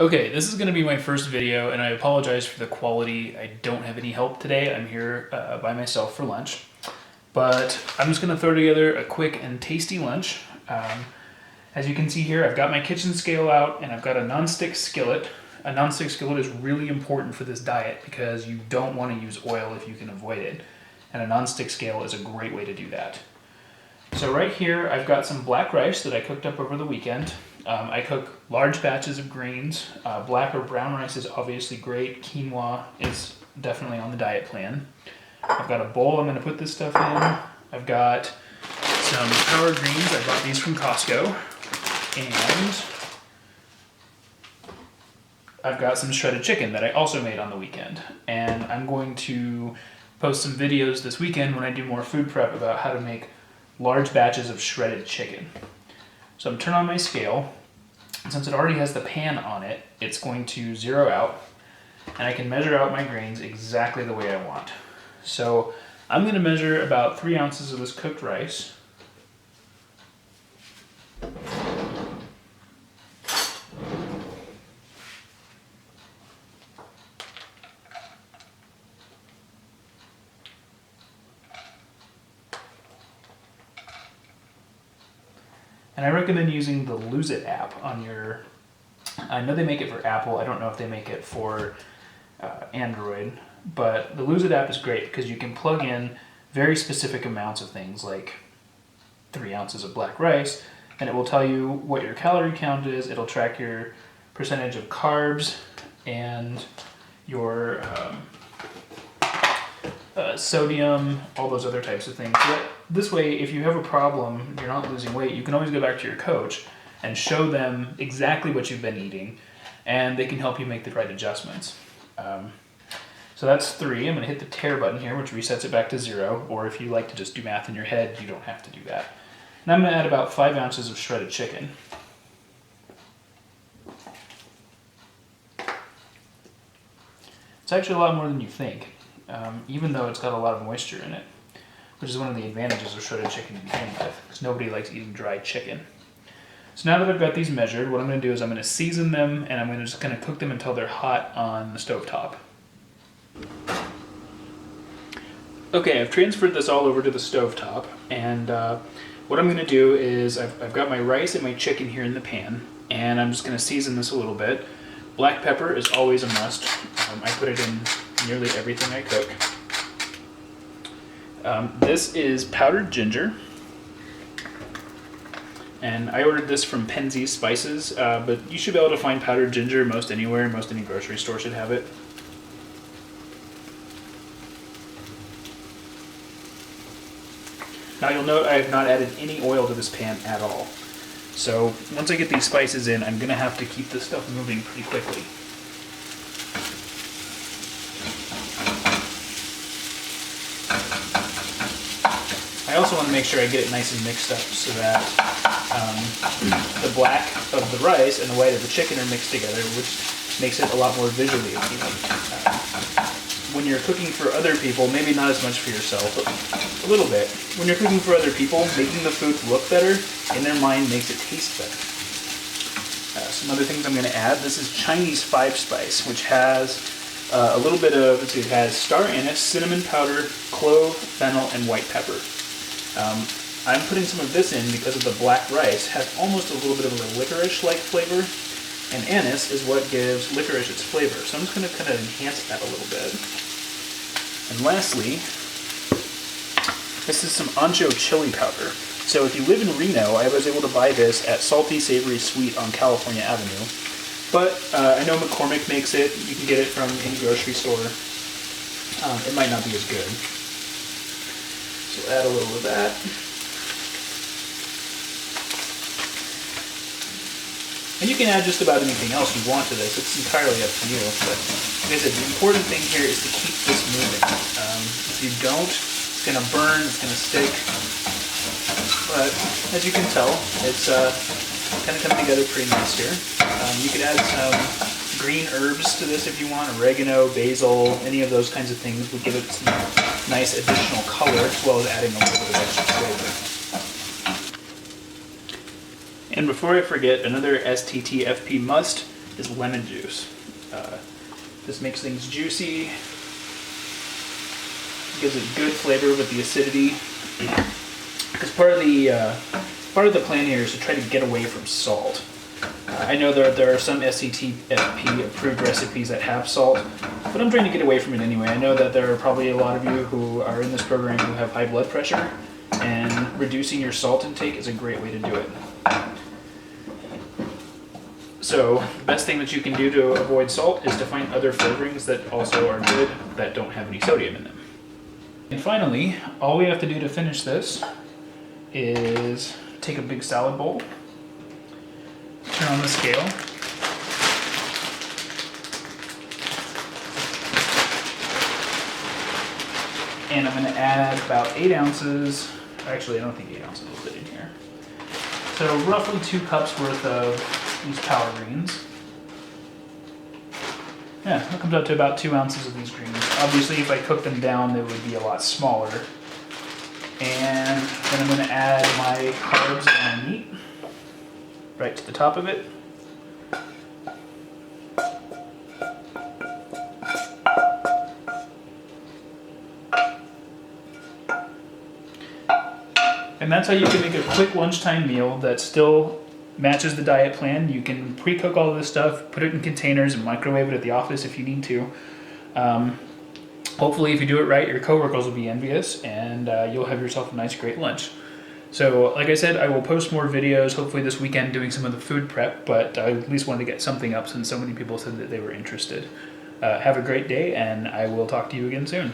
Okay, this is going to be my first video, and I apologize for the quality. I don't have any help today. I'm here by myself for lunch. But I'm just going to throw together a quick and tasty lunch. As you can see here, I've got my kitchen scale out, and I've got a non-stick skillet. A non-stick skillet is really important for this diet because you don't want to use oil if you can avoid it. And a non-stick scale is a great way to do that. So right here, I've got some black rice that I cooked up over the weekend. I cook large batches of grains. Black or brown rice is obviously great. Quinoa is definitely on the diet plan. I've got a bowl I'm going to put this stuff in. I've got some power greens. I bought these from Costco. And I've got some shredded chicken that I also made on the weekend. And I'm going to post some videos this weekend when I do more food prep about how to make large batches of shredded chicken. So I'm turning on my scale. Since it already has the pan on it, it's going to zero out, and I can measure out my grains exactly the way I want. So I'm going to measure about 3 ounces of this cooked rice. And I recommend using the Lose It app on your, I know they make it for Apple, I don't know if they make it for Android, but the Lose It app is great because you can plug in very specific amounts of things like 3 ounces of black rice, and it will tell you what your calorie count is, it'll track your percentage of carbs and your sodium, all those other types of things. But this way, if you have a problem, you're not losing weight, you can always go back to your coach and show them exactly what you've been eating, and they can help you make the right adjustments. So that's 3. I'm going to hit the tare button here, which resets it back to 0, or if you like to just do math in your head, you don't have to do that. And I'm going to add about 5 ounces of shredded chicken. It's actually a lot more than you think. Even though it's got a lot of moisture in it, which is one of the advantages of shredded chicken to begin with, because nobody likes eating dry chicken. So now that I've got these measured, what I'm going to do is I'm going to season them, and I'm just going to cook them until they're hot on the stovetop. Okay, I've transferred this all over to the stovetop, and what I'm going to do is I've got my rice and my chicken here in the pan, and I'm just going to season this a little bit. Black pepper is always a must. I put it in nearly everything I cook. This is powdered ginger, and I ordered this from Penzeys Spices, but you should be able to find powdered ginger most anywhere. Most any grocery store should have it. Now you'll note I have not added any oil to this pan at all. So once I get these spices in, I'm going to have to keep this stuff moving pretty quickly. I also want to make sure I get it nice and mixed up so that the black of the rice and the white of the chicken are mixed together, which makes it a lot more visually appealing. When you're cooking for other people, maybe not as much for yourself, but a little bit. When you're cooking for other people, making the food look better in their mind makes it taste better. Some other things I'm going to add. This is Chinese 5-spice, which has a little bit of, it has star anise, cinnamon powder, clove, fennel, and white pepper. I'm putting some of this in because of the black rice has almost a little bit of a licorice-like flavor, and anise is what gives licorice its flavor. So I'm just going to kind of enhance that a little bit. And lastly, this is some ancho chili powder. So if you live in Reno, I was able to buy this at Salty Savory Sweet on California Avenue. But I know McCormick makes it. You can get it from any grocery store. It might not be as good. So add a little of that. And you can add just about anything else you want to this. It's entirely up to you. But like I said, the important thing here is to keep this moving. If you don't, it's going to burn, it's going to stick. But as you can tell, it's kind of coming together pretty nice here. You could add some green herbs to this if you want. Oregano, basil, any of those kinds of things would give it some nice additional color as well as adding a little bit of extra flavor. And before I forget, another STTFP must, is lemon juice. This makes things juicy, gives it good flavor with the acidity. Because part of the plan here is to try to get away from salt. I know there are some SCTFP approved recipes that have salt, but I'm trying to get away from it anyway. I know that there are probably a lot of you who are in this program who have high blood pressure, and reducing your salt intake is a great way to do it. So the best thing that you can do to avoid salt is to find other flavorings that also are good that don't have any sodium in them. And finally, all we have to do to finish this is take a big salad bowl, turn on the scale, and I'm going to add about 8 ounces. Actually, I don't think 8 ounces will fit in here. So roughly 2 cups worth of these power greens. Yeah, that comes out to about 2 ounces of these greens. Obviously, if I cook them down, they would be a lot smaller. And then I'm going to add my carbs and my meat right to the top of it. And that's how you can make a quick lunchtime meal that still matches the diet plan. You can pre-cook all of this stuff, put it in containers, and microwave it at the office if you need to. Hopefully, if you do it right, your coworkers will be envious, and you'll have yourself a nice, great lunch. So, like I said, I will post more videos, hopefully this weekend, doing some of the food prep, but I at least wanted to get something up since so many people said that they were interested. Have a great day, and I will talk to you again soon.